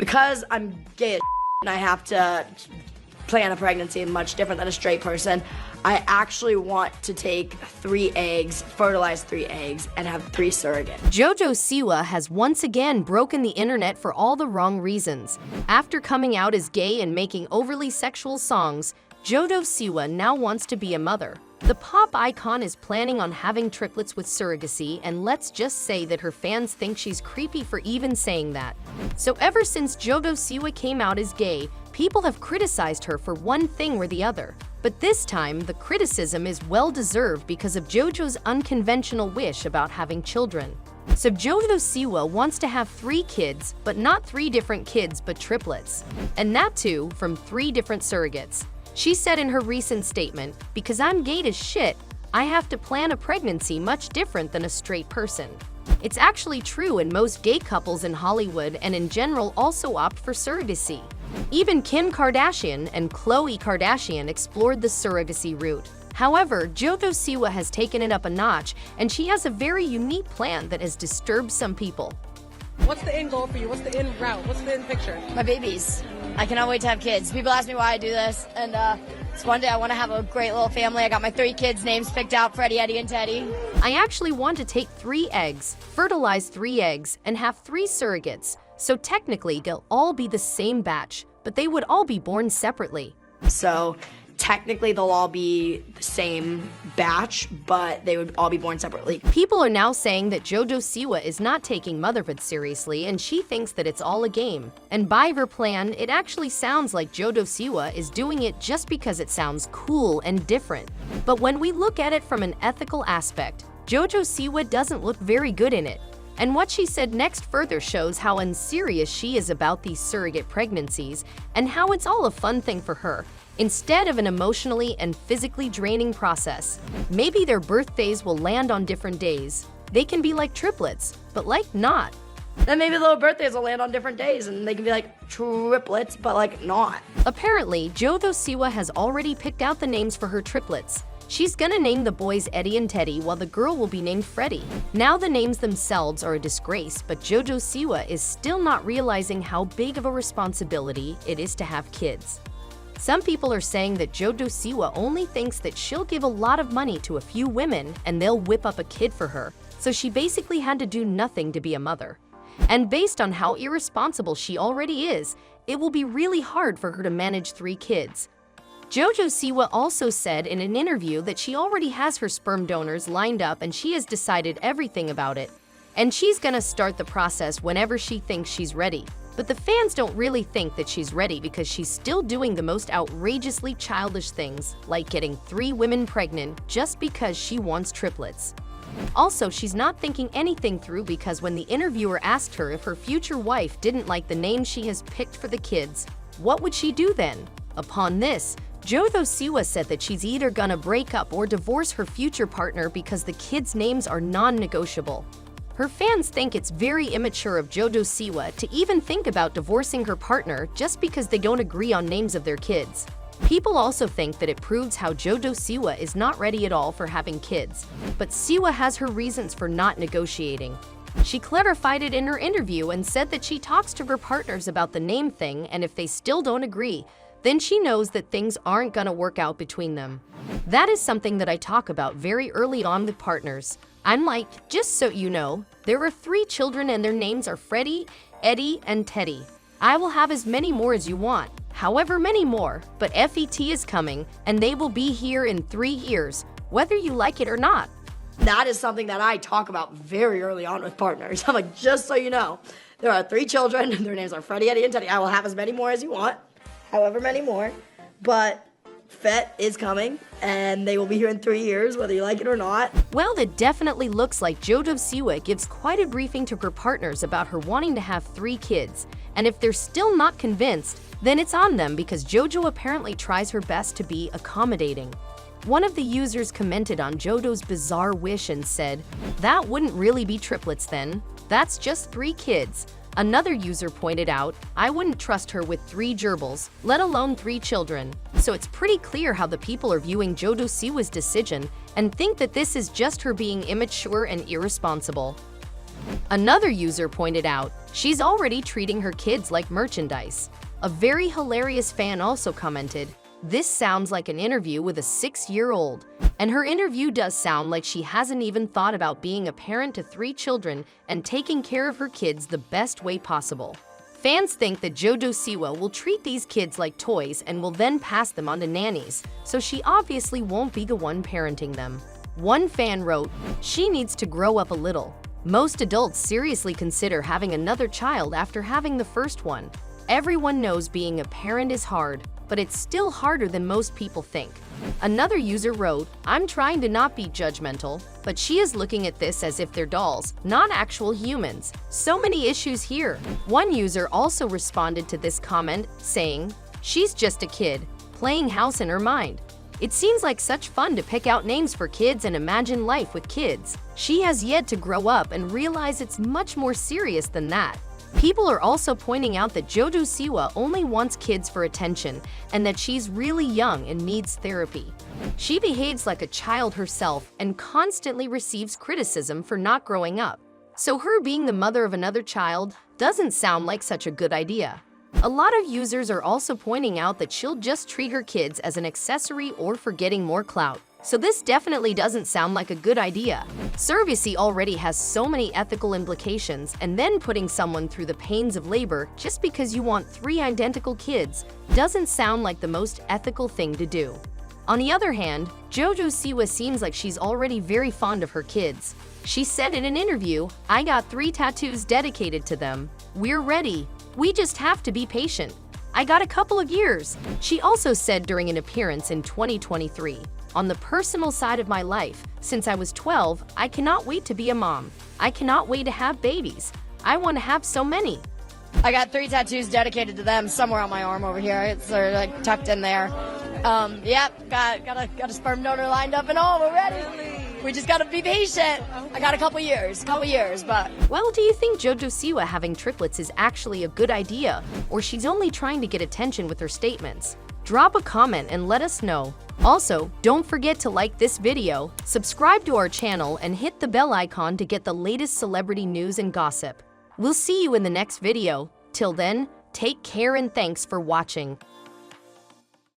Because I'm gay as and I have to plan a pregnancy much different than a straight person, I actually want to take 3 eggs, fertilize 3 eggs, and have 3 surrogates. Jojo Siwa has once again broken the internet for all the wrong reasons. After coming out as gay and making overly sexual songs, Jojo Siwa now wants to be a mother. The pop icon is planning on having triplets with surrogacy, and let's just say that her fans think she's creepy for even saying that. So ever since Jojo Siwa came out as gay, people have criticized her for one thing or the other. But this time, the criticism is well-deserved because of Jojo's unconventional wish about having children. So Jojo Siwa wants to have 3 kids, but not 3 different kids, but triplets. And that too, from 3 different surrogates. She said in her recent statement, "Because I'm gay as shit, I have to plan a pregnancy much different than a straight person." It's actually true, and most gay couples in Hollywood and in general also opt for surrogacy. Even Kim Kardashian and Khloe Kardashian explored the surrogacy route. However, Jojo Siwa has taken it up a notch, and she has a very unique plan that has disturbed some people. What's the end goal for you? What's the end route? What's the end picture? My babies. I cannot wait to have kids. People ask me why I do this, and it's one day I want to have a great little family. I got my 3 kids' names picked out, Freddie, Eddie, and Teddy. I actually want to take 3 eggs, fertilize 3 eggs, and have 3 surrogates. So technically, they'll all be the same batch, but they would all be born separately. So technically they'll all be the same batch, but they would all be born separately. People are now saying that Jojo Siwa is not taking motherhood seriously, and she thinks that it's all a game. And by her plan, it actually sounds like Jojo Siwa is doing it just because it sounds cool and different. But when we look at it from an ethical aspect, Jojo Siwa doesn't look very good in it. And what she said next further shows how unserious she is about these surrogate pregnancies and how it's all a fun thing for her, instead of an emotionally and physically draining process. Maybe their birthdays will land on different days. They can be like triplets, but like not. Then maybe little birthdays will land on different days and they can be like triplets, but like not. Apparently, Jojo Siwa has already picked out the names for her triplets. She's gonna name the boys Eddie and Teddy, while the girl will be named Freddie. Now the names themselves are a disgrace, but Jojo Siwa is still not realizing how big of a responsibility it is to have kids. Some people are saying that Jojo Siwa only thinks that she'll give a lot of money to a few women and they'll whip up a kid for her, so she basically had to do nothing to be a mother. And based on how irresponsible she already is, it will be really hard for her to manage 3 kids. Jojo Siwa also said in an interview that she already has her sperm donors lined up and she has decided everything about it. And she's gonna start the process whenever she thinks she's ready. But the fans don't really think that she's ready because she's still doing the most outrageously childish things, like getting 3 women pregnant just because she wants triplets. Also, she's not thinking anything through because when the interviewer asked her if her future wife didn't like the name she has picked for the kids, what would she do then? Upon this, Jojo Siwa said that she's either gonna break up or divorce her future partner because the kids' names are non-negotiable. Her fans think it's very immature of Jojo Siwa to even think about divorcing her partner just because they don't agree on names of their kids. People also think that it proves how Jojo Siwa is not ready at all for having kids, but Siwa has her reasons for not negotiating. She clarified it in her interview and said that she talks to her partners about the name thing, and if they still don't agree, then she knows that things aren't gonna work out between them. That is something that I talk about very early on with partners. I'm like, just so you know, there are 3 children and their names are Freddie, Eddie, and Teddy. I will have as many more as you want, however many more, but FET is coming, and they will be here in 3 years, whether you like it or not. That is something that I talk about very early on with partners. I'm like, just so you know, there are 3 children, and their names are Freddie, Eddie, and Teddy. I will have as many more as you want, however many more, but FET is coming, and they will be here in 3 years, whether you like it or not. Well, it definitely looks like Jojo Siwa gives quite a briefing to her partners about her wanting to have 3 kids, and if they're still not convinced, then it's on them because Jojo apparently tries her best to be accommodating. One of the users commented on Jojo's bizarre wish and said, "That wouldn't really be triplets then. That's just 3 kids. Another user pointed out, "I wouldn't trust her with 3 gerbils, let alone 3 children." So it's pretty clear how the people are viewing Jojo Siwa's decision and think that this is just her being immature and irresponsible. Another user pointed out she's already treating her kids like merchandise. A very hilarious fan also commented, "This sounds like an interview with a 6-year-old." And her interview does sound like she hasn't even thought about being a parent to 3 children and taking care of her kids the best way possible. Fans think that Jojo Siwa will treat these kids like toys and will then pass them on to nannies, so she obviously won't be the one parenting them. One fan wrote, "She needs to grow up a little. Most adults seriously consider having another child after having the first one. Everyone knows being a parent is hard, but it's still harder than most people think." Another user wrote, "I'm trying to not be judgmental, but she is looking at this as if they're dolls, not actual humans. So many issues here." One user also responded to this comment, saying, "She's just a kid, playing house in her mind. It seems like such fun to pick out names for kids and imagine life with kids. She has yet to grow up and realize it's much more serious than that." People are also pointing out that Jojo Siwa only wants kids for attention and that she's really young and needs therapy. She behaves like a child herself and constantly receives criticism for not growing up. So her being the mother of another child doesn't sound like such a good idea. A lot of users are also pointing out that she'll just treat her kids as an accessory or for getting more clout. So this definitely doesn't sound like a good idea. Surrogacy already has so many ethical implications, and then putting someone through the pains of labor just because you want 3 identical kids doesn't sound like the most ethical thing to do. On the other hand, Jojo Siwa seems like she's already very fond of her kids. She said in an interview, "I got 3 tattoos dedicated to them. We're ready. We just have to be patient. I got a couple of years." She also said during an appearance in 2023, "On the personal side of my life, since I was 12, I cannot wait to be a mom. I cannot wait to have babies. I want to have so many." I got 3 tattoos dedicated to them somewhere on my arm over here. It's sort of like tucked in there. Yep, got a sperm donor lined up and all. We're ready. We just gotta be patient. I got a couple years, but. Well, do you think Jojo Siwa having triplets is actually a good idea, or she's only trying to get attention with her statements? Drop a comment and let us know. Also, don't forget to like this video, subscribe to our channel, and hit the bell icon to get the latest celebrity news and gossip. We'll see you in the next video. Till then, take care and thanks for watching.